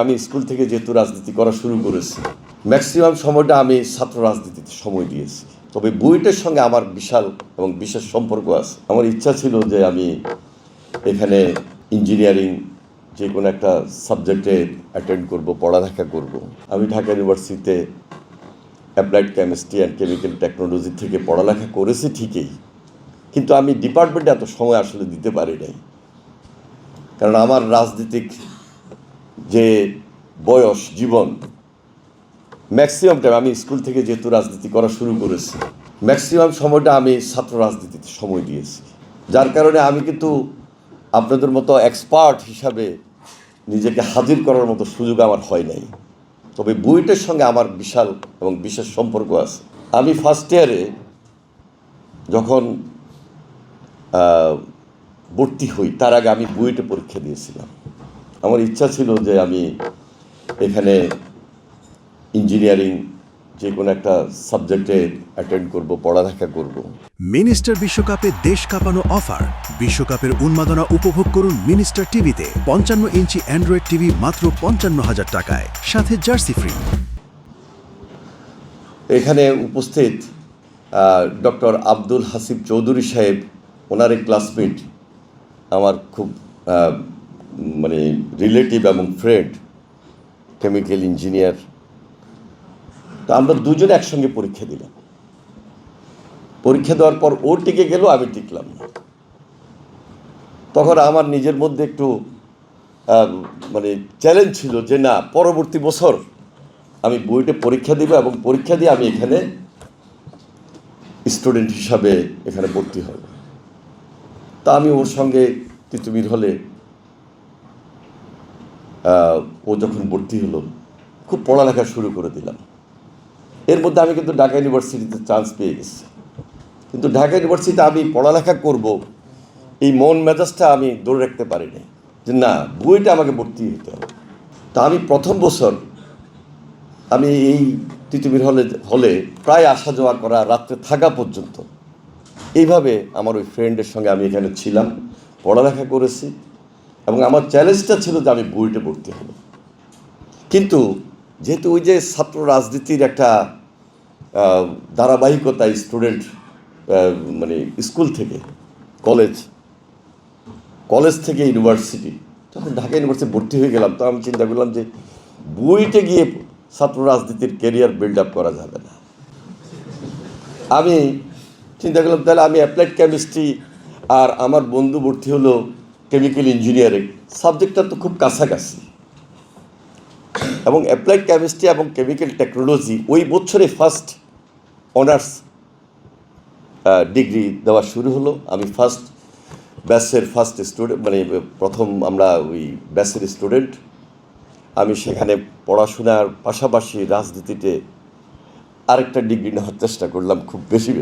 আমি স্কুল থেকে যেহেতু রাজনীতি করা শুরু করেছি, ম্যাক্সিমাম সময়টা আমি ছাত্র রাজনীতিতে সময় দিয়েছি। তবে বুয়েটের সঙ্গে আমার বিশাল এবং বিশেষ সম্পর্ক আছে। আমার ইচ্ছা ছিল যে আমি এখানে ইঞ্জিনিয়ারিং যে কোনো একটা সাবজেক্টে অ্যাটেন্ড করব, পড়ালেখা করব। আমি ঢাকা ইউনিভার্সিটিতে applied chemistry and chemical technology থেকে পড়ালেখা করেছি ঠিকই, কিন্তু আমি ডিপার্টমেন্টে এত সময় আসলে দিতে পারি নাই। কারণ আমার রাজনীতিক যে বয়স, জীবন, ম্যাক্সিমাম টাইম আমি স্কুল থেকে যেহেতু রাজনীতি করা শুরু করেছি, ম্যাক্সিমাম সময়টা আমি ছাত্র রাজনীতিতে সময় দিয়েছি। যার কারণে আমি কিন্তু আপনাদের মতো এক্সপার্ট হিসাবে নিজেকে হাজির করার মতো সুযোগ আমার হয় নাই। তবে বুয়েটের সঙ্গে আমার বিশাল এবং বিশেষ সম্পর্ক আছে। আমি ফার্স্ট ইয়ারে যখন ভর্তি হই, তার আগে আমি বুয়েটে পরীক্ষা দিয়েছিলাম। আমার ইচ্ছা ছিল যে আমি এখানে ইঞ্জিনিয়ারিং যে কোনো একটা সাবজেক্টে অ্যাটেন্ড করব, পড়ালেখা করব। মিনিস্টার বিশ্বকাপে দেশ কাঁপানো অফার। বিশ্বকাপের উন্মাদনা উপভোগ করুন মিনিস্টার টিভিতে। 55 ইঞ্চি অ্যান্ড্রয়েড টিভি মাত্র 55,000 টাকায়, সাথে জার্সি ফ্রি। এখানে উপস্থিত ডক্টর আব্দুল হাসিব চৌধুরী সাহেব, ওনার এক ক্লাসমেট, আমার খুব মানে রিলেটিভ এবং ফ্রেন্ড, কেমিক্যাল ইঞ্জিনিয়ার। তো আমরা দুজনে একসঙ্গে পরীক্ষা দিলাম। পরীক্ষা দেওয়ার পর ও টিকে গেল, আমি টিকলাম না। তখন আমার নিজের মধ্যে একটু মানে চ্যালেঞ্জ ছিল যে না, পরবর্তী বছর আমি বুয়েটে পরীক্ষা দিব এবং পরীক্ষা দিয়ে আমি এখানে স্টুডেন্ট হিসাবে এখানে ভর্তি হব। তা আমি ওর সঙ্গে তিতুমির হলে ও যখন ভর্তি হলো, খুব পড়ালেখা শুরু করে দিলাম। এর মধ্যে আমি কিন্তু ঢাকা ইউনিভার্সিটিতে চান্স পেয়ে গেছি। কিন্তু ঢাকা ইউনিভার্সিটিতে আমি পড়ালেখা করব, এই মন মেজাজটা আমি ধরে রাখতে পারিনি যে না, বুয়েটে আমাকে ভর্তি হতে হবে। তা আমি প্রথম বছর আমি এই তিতুমির হলে প্রায় আসা যাওয়া করা, রাত্রে থাকা পর্যন্ত, এইভাবে আমার ওই ফ্রেন্ডের সঙ্গে আমি এখানে ছিলাম, পড়ালেখা করেছি এবং আমার চ্যালেঞ্জটা ছিল যে আমি বুয়েটে ভর্তি হব। কিন্তু যেহেতু ওই যে ছাত্র রাজনীতির একটা ধারাবাহিকতা, স্টুডেন্ট মানে স্কুল থেকে কলেজ থেকে ইউনিভার্সিটি, যখন ঢাকা ইউনিভার্সিটি ভর্তি হয়ে গেলাম, তো আমি চিন্তা করলাম যে বুয়েটে গিয়ে ছাত্র রাজনীতির ক্যারিয়ার বিল্ড আপ করা যাবে না। আমি চিন্তা করলাম তাহলে আমি অ্যাপ্লাইড কেমিস্ট্রি, আর আমার বন্ধু ভর্তি হলো কেমিক্যাল ইঞ্জিনিয়ারিং, সাবজেক্টটা তো খুব কাছাকাছি, এবং অ্যাপ্লাইড কেমিস্ট্রি এবং কেমিক্যাল টেকনোলজি ওই বছরে ফার্স্ট অনার্স ডিগ্রি দেওয়া শুরু হলো। আমি ফার্স্ট ব্যাচের ফার্স্ট স্টুডেন্ট, মানে প্রথম আমরা ওই ব্যাচের স্টুডেন্ট। আমি সেখানে পড়াশোনার পাশাপাশি রাজনীতিতে আরেকটা ডিগ্রি নেওয়ার চেষ্টা করলাম, খুব বেশি।